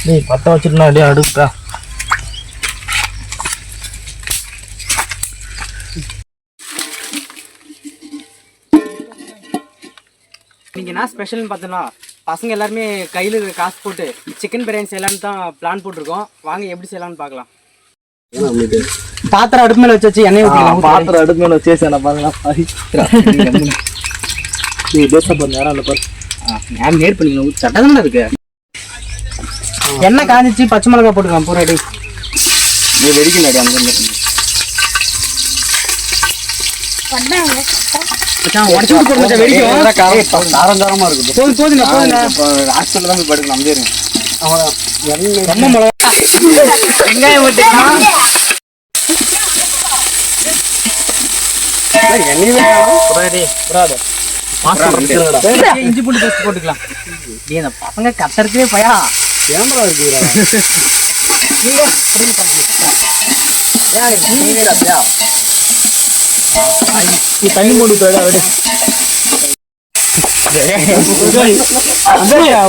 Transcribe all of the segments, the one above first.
டேய் பத்த வச்சிருந்தா அப்படியே அடுப்பா. இன்னைக்கு என்ன ஸ்பெஷல்னு பார்த்தோன்னா பசங்க எல்லாருமே கையில் காசு போட்டு சிக்கன் பிரியாணி செய்யலான்னு தான் பிளான் போட்டிருக்கோம். வாங்க எப்படி செய்யலாம்னு பார்க்கலாம். பாத்திரம் அடுப்பு மேலே வச்சு எண்ணெய் ஊற்றிக்கலாம். பாத்திரம் அடுப்பு மேலே வச்சு என்ன பாருங்களா. நேரம் இல்லை பாரு. நான் நேர் பண்ணிக்கலாம். சட்டம் தானே இருக்கு. எண்ணெய் காஞ்சிச்சு, பச்சை மிளகாய் போட்டுக்கலாம். பூரா அடி நீ வெடிக்கலாடி அங்கே உடச்சு விட்டு போட்டு வெடிக்கும். தாரந்தாரமா இருக்குது. போதும் போதுங்க போதுங்க. ஹாஸ்பிட்டல் தான் போய் படுக்கணும். நம்பி இருங்க. ரொம்ப மிளகா வெங்காயம் போட்டுக்கலாம். இஞ்சி பூண்டு பேஸ்ட் போட்டுக்கலாம். இந்த பசங்க கத்தறதுவே பயா கேமரா இருக்குறா. நீ தண்ணி மூடி போயிட விடு.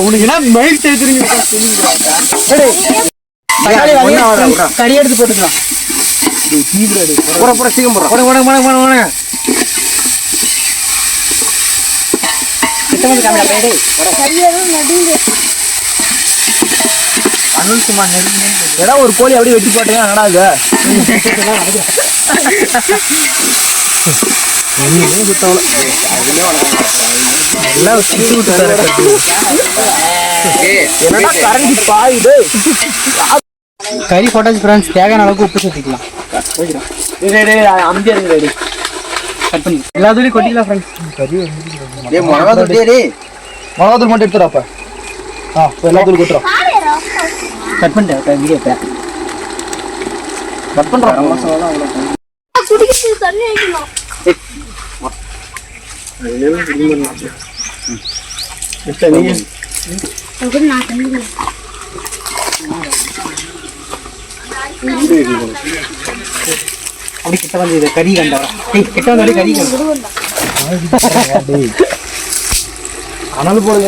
உனக்கு என்ன மயில் சேர்த்துறீங்க? கறி எடுத்து போட்டுக்கலாம். சீக்கிரம் ஒரு கோழி அப்படியே வெட்டி போட்டீங்க. என்னடா கறி போட்டாச்சு ஃப்ரெண்ட்ஸ். தேவையான அளவுக்கு உப்பு சேர்த்துக்கலாம். கட் பண்ணி எல்லாத்துலையும் கொட்டிக்கலாம் ஃப்ரெண்ட்ஸ். மிளகாத்தூள் மட்டும் எடுத்துடாப்ப. எல்லாத்தூள் கொட்டுறோம். கட் பண்ணிட்டேன். வீடியோ கட் பண்றோம். அப்படி கிட்ட வந்து கறி கண்டா கிட்ட வந்து கறி கண்டா அனல் போடுங்க.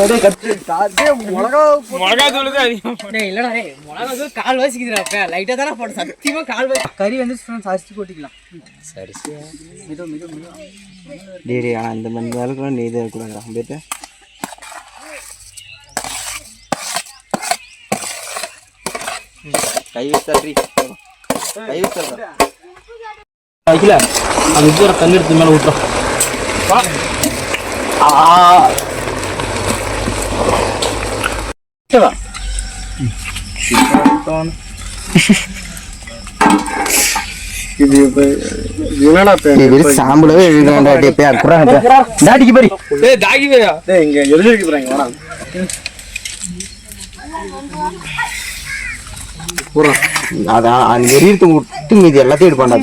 இல்லடா மிளகா கால் வசிக்குதுடா. லைட்டா தானே போட சத்தியமா கால் கறி வந்து அரிசி போட்டுக்கலாம். சரி டேடி ஆனா இந்த மணி அளவுக்கு நீ இதை இருக்கக்கூடாது. போயிட்டு கை வச்சாட்ரி கை வச்சா வைக்கல. அது இது தண்ணி எடுத்து மேலே விட்டுறோம். சாம்பலவே தாடிக்கு போய் இங்க எழுதிருக்கு போறாங்க. அதான் அந்த எரியத்து விட்டு மீதி எல்லாத்தையும் எடுப்பாண்டா.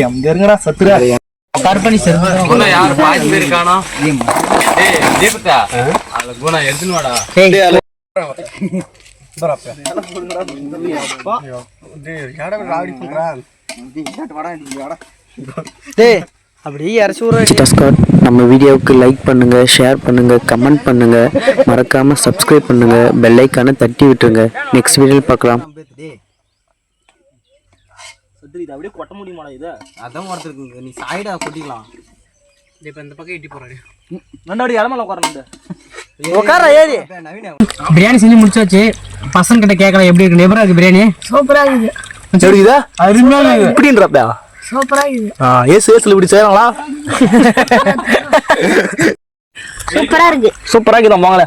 அங்க இருங்கடா சத்துரா கற்பனை யாரு பாதி பேரு காணோம். தீபத்தா அதுல குணா எடுத்துன்னு வாடா. அப்படியே நம்ம வீடியோவுக்கு லைக் பண்ணுங்க, ஷேர் பண்ணுங்க, கமெண்ட் பண்ணுங்க, மறக்காம சப்ஸ்கிரைப் பண்ணுங்க, பெல் ஐகானை தட்டி விட்டுருங்க. நெக்ஸ்ட் வீடியோல பார்க்கலாம். அப்படியே கொட்ட முடியுமா? இது அதான் ஒருத்தருக்கு நீ சாய்டா கொட்டிக்கலாம். இப்ப இந்த பக்கம் எட்டி போறாரு. நண்டாடி இடமெல்லாம் உட்காரணும். பிரியாணி செஞ்சு முடிச்சாச்சு. பசங்க கிட்ட கேட்கலாம் எப்படி இருக்கு. எப்பரா இருக்கு பிரியாணி? சூப்பரா இருக்குது. எப்படிதா அருமையா இப்படின்றப்ப சூப்பரா இருக்குது. ஏசுல இப்படி செய்யறாங்களா? சூப்பரா இருக்கு. சூப்பரா இருக்குதா? வாங்கல